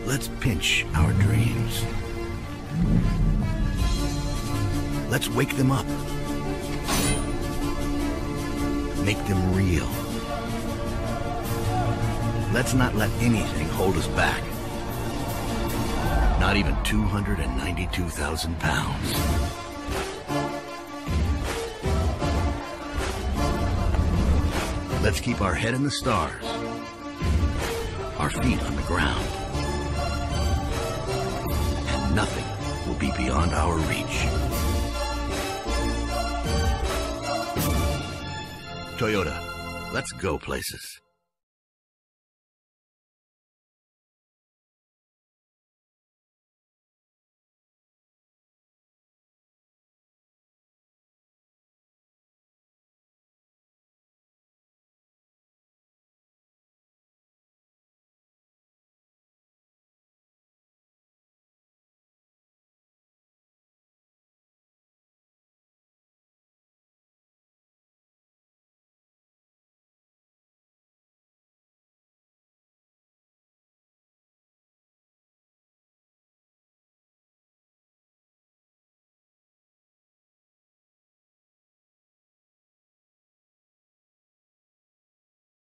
Let's pinch our dreams. Let's wake them up. Make them real. Let's not let anything hold us back. Not even 292,000 pounds. Let's keep our head in the stars, our feet on the ground, and nothing will be beyond our reach. Toyota, let's go places.